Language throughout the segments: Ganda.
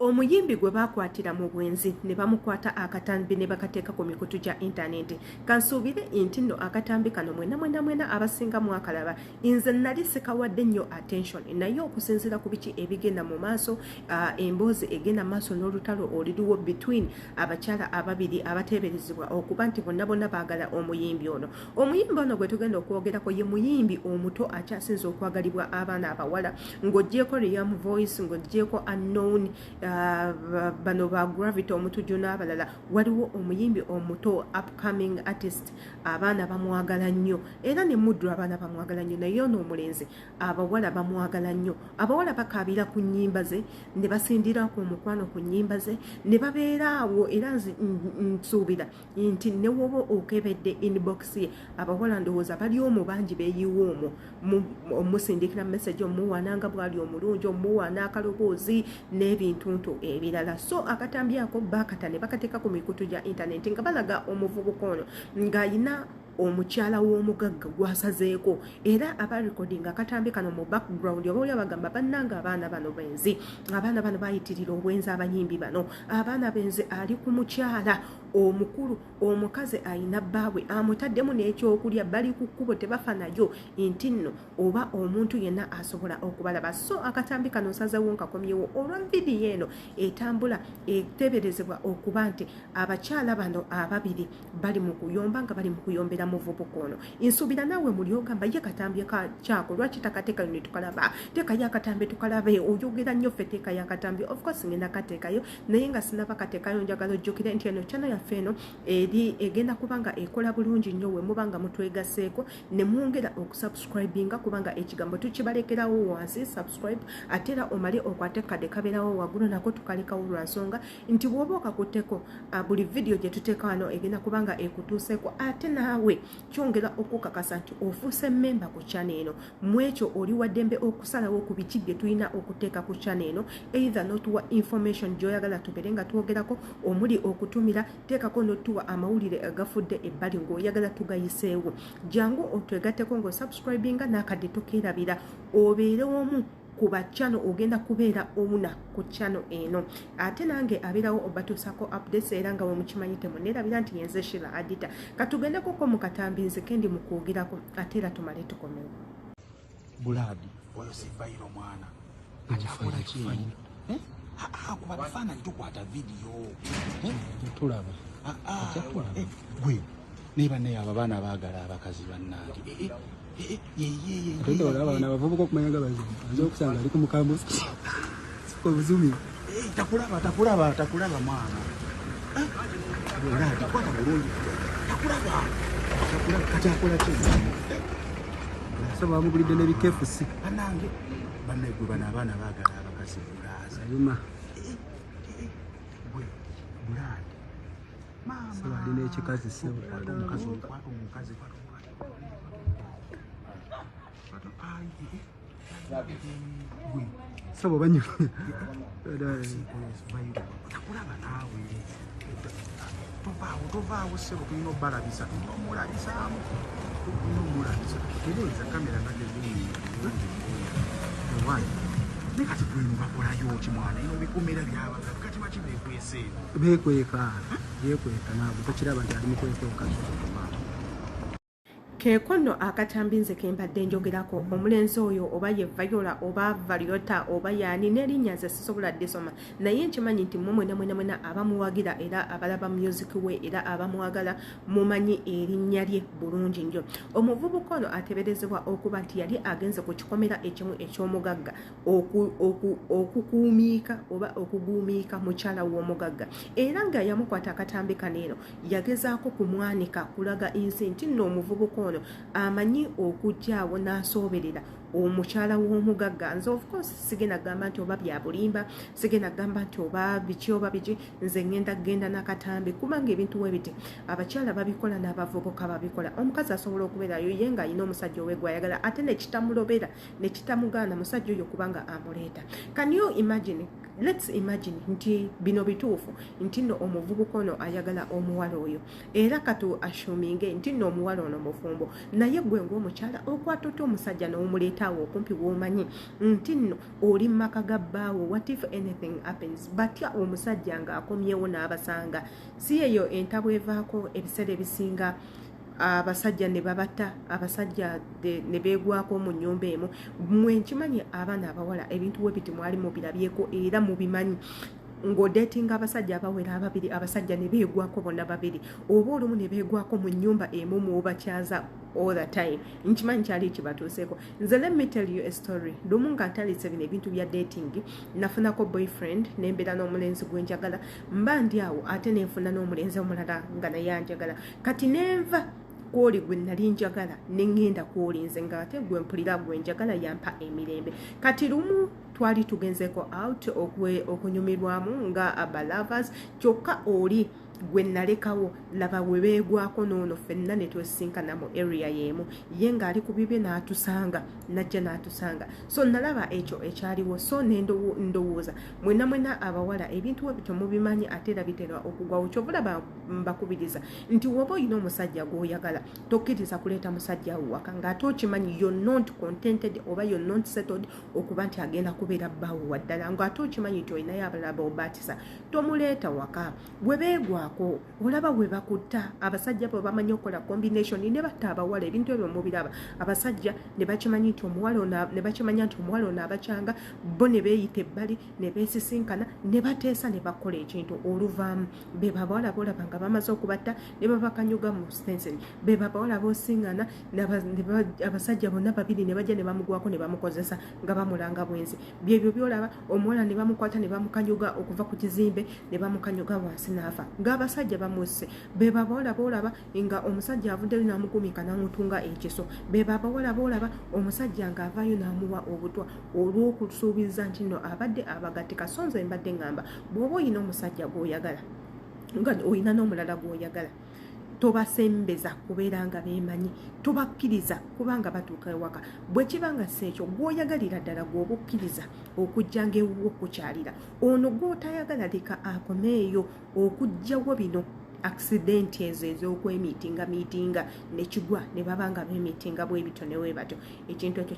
Omuyimbi gwe bakwatira Mubwenzi ne bamukwata akatambi ne bakateeka ku mikutu gya intaneti. Kansuubire nti nno akatambi kano mwena abasinga mwakalaba. Nze nali sikawadde nnyo attention naye okusinziira ku biki ebigenda mu maaso, emboozi egenda maaso n'olutalo oliriwo between abakyala ababiri abateeberezebwa okuba nti bonna baagala omuyimbi ono. Omuyimbi ono gwe tugenda okwogerako ye muyimbi omuto akyasinza okwagalibwa abaana abawala, ng'oggyeko Liam Voice, ng'oggyeko Unknown, bano ba Gravity omutuju n'abalala. Waliwo omuyimbi omuto upcoming artist abaana bamwagala nnyo era ne muddu abaana bamwagala nnyo, naye ono omulenzi abawala bamwagala nnyo. Abawala bakaabira ku nnyimba ze ne basindira ku mukwano ku nnyimba ze ne babeera awo, era nsuubira nti ne woba okebedde inbox ye abawala ndowooza bali omwo bangi beeyiwa omwo omusindikira message, omuwaananga bwali omulungi, omuwaana akaloboozi n'ebintu ebirala. So akatambi ako bakata ne bakateeka ku mikutu gya intaneti nga balaga omuvubuka ono ng'ayina omukyala w'omugagga gwasazeeko, era aba recording akatambi kano mu background oba oli abagamba bannanga abaana bano benzi, abaana bano bayitirira obwenzi abayimbi bano, abaana benzi ali ku mukyala omukulu, omukazi ayina bbaabwe amutaddemu n'ekyokulya, bali ku kkubo tebafa nayo nti nno oba omuntu yenna asobola okubalaba. So akatambi kano nsazeewo nkakomyewo olwa vidiyo eno etambula eteeberezebwa okuba nti abakyala bano ababiri bali mu kuyomba nga bali mu kuyombera muvubuka ono. Nsuubira naawe muli ogamba ye katambi kyako lwaki takateekayo ne tukalaba, teekayo akatambi tukalabe, oyogera nnyo ffe teekayo akatambi. Of course ngenda kateekayo naye nga sinaba kateekayo, njagala ojjukire nti eno channel yaffe eno eri egenda kubanga ekola bulungi nnyo we mubanga mutwegaseeko ne mwongera okusubscribinga, kubanga ekigambo tukibalekerawo wansi subscribe, ate era omale okwate kade kabeerawo waggulu nako tukalekawo lwa nsonga nti bw'oba okakutteko buli vidiyo gye tuteeka wano egenda kubanga ekutuuseeko, ate naawe kyongera okukakasa nti ofuuse memba ku channel eno. Mwekyo oli waddembe okusalawo ku biki bye tulina okuteeka ku channel eno, either n'otuwa information gy'oyagala tubeere nga twogerako, omuli okutumira, teekako n'otuwa amawulire agafudde ebbali ng'oyagala tugayiseewo. Jangu otwegatteko ng'osubscribinga n'akadde tokeerabira obeere omu ku bachano ogenda kubeera ouna ku channel eno. Ate nange abeerawo obatuusako updates era nga we mukimanyi temuneerabira nti yenze Shira Adita. Katugendeko ko mu katambi nze kendi mu kwogerako ate era tumale tukomewo. Buladi oyo si vairo mwana akola kifanyi kuba bifaananyi tukwata vidiyo tulaba gwe neba naye abo abaana baagala abakazi bannange Tendo olaba abavubuka okumanya nga bazibu nze okusanga ali ku mukambo obuzumi takulaba mwana Buladi kwata bulungi takulaba kati akola ki saba bamugulidde n'ebikefusi banange bannegwe bano abaana baagala abakazi bulaza yuma gwe Buladi mama saba ali n'ekikazi sebo omukazi sabo banyo takulaba naawe tovaawo sebo tulina obalabisa omulabisaamu omulabisa tereeza kamera nagezeowange ne kati gwenu bakolayo ki mwana ino bikomera byabaka kati baki bekwese bekweka naawe tokiraba nti ali mukweka omukazi Kekono akatambi nze kembadde njogerako omulenzi oyo oba ye Viola oba Valiota oba yani n'erinnya nze sisobola ddisoma, naye nkimanyi nti mwena abamuwagira era abalaba music we era abamwagala mumanyi erinnya lye bulungi nnyo. Omuvubuka ono ateeberezebwa okuba nti yali agenze ku kikomera ekimu eky'omugagga okukuumiika oba okuguumiika mukyala w'omugagga, era nga yamukwata akatambi kaneero yagezaako kumwanika kulaga nsi nti nno omuvubuka ono amanyi okujjaawo n'asooberera omukyala w'omugagga. Nze of course sigenda gamba nti oba bya bulimba, sigenda gamba nti oba biki oba biki, nze ngenda genda n'akatambi kubanga ebintu we biti abakyala babikola n'abavubuka babikola. Omukazi asobola okubeerayo ye ng'alina omusajja owe gw'ayagala ate ne kitamulobera ne kitamugaana musajja oyo kubanga amuleeta. Can you imagine? Let's imagine nti bino bituufu nti nno omuvubuka ono ayagala omuwala oyo era katu ashuminge nti nno omuwala ono mufumbo, naye gwe ng'omukyala okwata omusajja n'omuleeta awo okumpi w'omanyi nti nno oli maka ga bbaawo what if anything happens batya omusajja ng'akomyewo n'abasanga si eyo entabo evaako ebiseera ebisinga abasajja ne babata abasajja ne beegwako mu nnyumba emu mwe nkimanyi abaana abawala ebintu we biti mwali mubirabyeko era mubimanyi ng'odeetinga abasajja abawera ababiri abasajja ne beegwako bonna babiri oba olumu ne beegwako mu nnyumba emu mwobakyaza all the time nkimanyi kyali kibatuuseeko nze let me tell you a story lumu nga ntalitse bino ebintu bya dating nafunako boyfriend nembeera n'omulenzi gwenjagala mba ndi awo ate nenfuna n'omulenzi omulala nga naye anjagala kati nenva kwoli gwe nali njagala neŋŋenda kwolinze ng'ate gwe mpulira gwe njagala yampa emirembe kati lumu twali tugenzeko out okunyumirwamu nga abalavers kyokka oli gwe nalekawo laba we beegwako noono ffenna ne twesinkana mu area y'emu ye ng'ali ku bibye n'atusanga najja n'atusanga so nalaba ekyo ekyaliwo so ndowooza mwena abawala ebintu we bityo mubimanyi ate era bitera okugwawo kyovulaba mbakubiriza nti woba olina omusajja gw'oyagala tokkiriza kuleeta musajja waka ng'ate okimanyi you're not contented oba you're not settled okuba nti agenda kubeera bbaawo waddala ng'ate okimanyi nti olinayo abalala b'obaatisa tomuleeta waka bwe beegwako olaba we bakutta abasajja bwe bamanyi okola combination ne batta abawala ebintu ebyo mubiraba abasajja ne bakimanyi nti omuwala ne bakimanya nti omuwala ono abakyanga bo ne beeyita ebbali ne beesisinkana ne bateesa ne bakola ekintu oluvaamu be babawala boolaba nga bamaze okubatta ne babakanyuga mu stencil be babawala boosiŋŋana abasajja bonna babiri ne bajja ne bamugwako ne bamukozesa nga bamulanga bwenzi byebyo byolaba omuwala ne bamukwata ne bamukanyuga okuva ku kizimbe ne bamukanyuga wansi n'afa ng'abasajja bamusse be babawala boolaba nga omusajja avuddeyo n'amugumika n'amutunga ekiso be babawala boolaba omusajja ng'avaayo n'amuwa obutwa olw'okusuubiza nti nno abadde abagatte kasonzo embadde ngamba bw'oba oyina omusajja gw'oyagala nga oyina n'omulala gw'oyagala tobasembeza kubeera nga beemanyi tobakkiriza kubanga batuuka ewaka bwe kibanga si ekyo gw'oyagalira ddala gw'oba okkiriza okujjanga ewuwo okukyalira ono gw'otayagala leka akomeeyo okujjawo bino accident ezo ez'okwemiitinga nekigwa ne babanga beemiitinga bwe bityo ne we batyo ekintu ekyo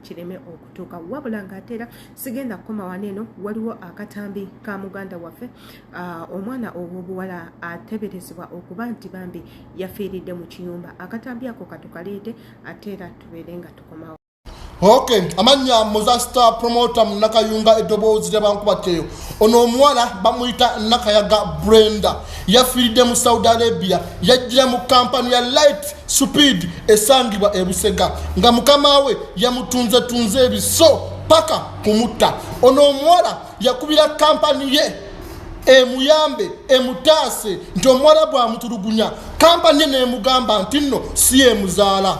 kireme okutuuka wabula ng'ate era sigenda kukoma wano eno waliwo akatambi ka muganda waffe omwana ow'obuwala ateberezebwa okuba nti bambi yafiiridde mu kiyumba akatambi ako katukaleete ate era tubeere nga tukomawo. Okay, amanya Mozasta promoter Nakayunga eddoboozi lyabankubatteyo ono omuwala bamuyita Nakayaga Brenda yafiiridde mu Saudi Arabia yajjira mu kampani ya Light Speed esangibwa e Busega nga mukama we yamutunze ebiso paka kumutta ono omuwala yakubira kampani ye emuyambe emutaase nti omuwala bw'amutulugunya kampani n'emugamba nti nno si emuzaala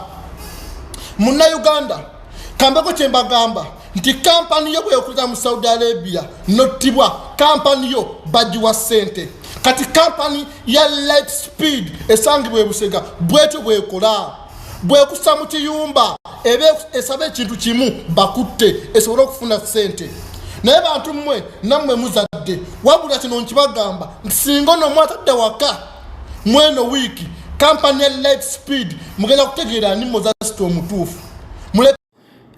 munna Uganda kambako kyembagamba nti kampani yo bweyokulira mu Saudi Arabia nottibwa kampani yo bagiwa ssente kati kampani ya Light Speed esangibwa e Busega bwetyo bwekola bwekussa mu kiyumba ebe esaba ekintu kimu bakutte esobole okufuna ssente naye bantu mmwe nammwe muzadde wabula kino nkibagamba nti singa ono mwatadde waka mweno wiiki kampani ya Light Speed mugenda kutegeera ni Mozasta omutuufu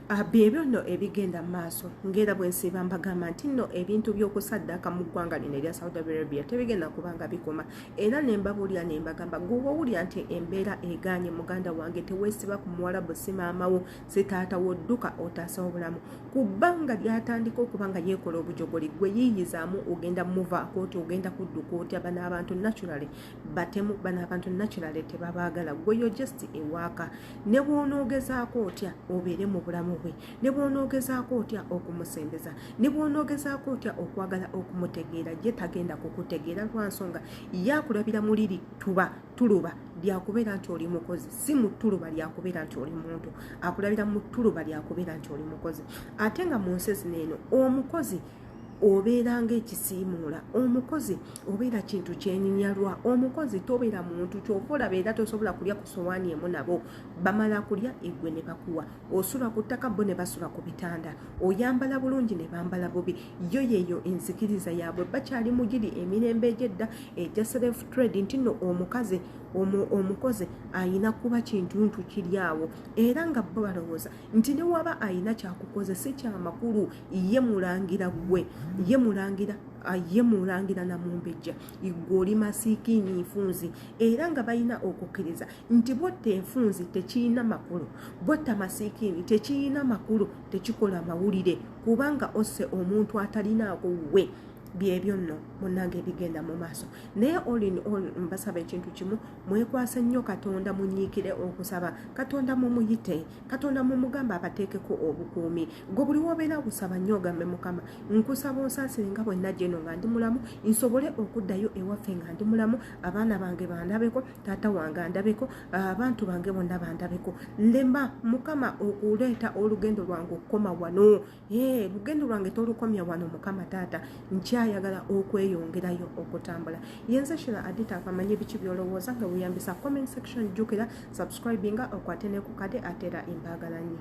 byebyo nno ebigenda mu maaso ng'era bwe nsiiba mbagamba nti nno ebintu by'okusaddaaka mu ggwanga lino erya Saudi Arabia tebigenda kubanga bikoma era ne mbabulira ne mbagamba gwe owulira nti embeera egaanye muganda wange teweesiba ku muwalabu si maamawo si taatawo dduka otaasa obulamu ku bbanga lyatandika okuba nga yeekola obujogoli gwe yiiyizaamu ogenda muvaako oti ogenda kudduka otya bano abantu naturally batemu bano abantu naturally tebabaagala gweyo just ewaaka ne bw'onoogezaako otya obeere mu bulamu bwe ne bw'onoogezaako otya okumusembeza ne bw'onoogezaako otya okwagala okumutegeera ye tagenda kukutegeera lwa nsonga yakulabira mu liri tuluba lyakubeera nti oli mukozi si mu tuluba lyakubeera nti oli muntu akulabira mu tuluba lyakubeera nti oli mukozi ate nga mu nsi zino eno omukozi obeera ng'ekisiimuula omukozi obeera kintu kyenyinyalwa omukozi tobeera muntu kyova olaba era tosobola kulya ku sowaani emu nabo bamala kulya eggwe ne bakuwa osula ku ttaka bo ne basula ku bitanda oyambala bulungi ne bambala bubi yo yeeyo enzikiriza yaabwe bakyali mugiri emirembe egyedda egya self trade nti nno omukazi omukozi ayina kuba kintuntu kiri awo era nga bo balowooza nti ne waba ayina kyakukoze si kyamakulu ye mulangira gwe ye mulangira Namumbejja igwe oli masiikini nfunzi era nga balina okukkiriza nti botta enfunzi tekiyina makulu botta masiikini tekiyina makulu tekikola mawulire kubanga osse omuntu atalinaako we byebyo nno munnange bigenda mu maaso naye all in all mbasaba ekintu kimu mwekwase nnyo Katonda munyiikire okusaba Katonda mumuyite Katonda mumugamba abateekeko obukuumi gwe buli wobeera gusaba nnyo ogambe Mukama nkusaba onsaasire nga bwe najja eno nga ndi mulamu nsobole okuddayo ewaffe nga ndi mulamu abaana bange bandabeko taata wange andabeko abantu bange bonna bandabeko lemba Mukama okuleeta olugendo lwange okukoma wano lugendo lwange tolukomya wano Mukama taata ayagala okweyongerayo okutambula yenze Shira Adita akamanyi biki byolowooza nga weyambisa comment section jjukira subscribinga okwate ne ku kade atera imbagalanyi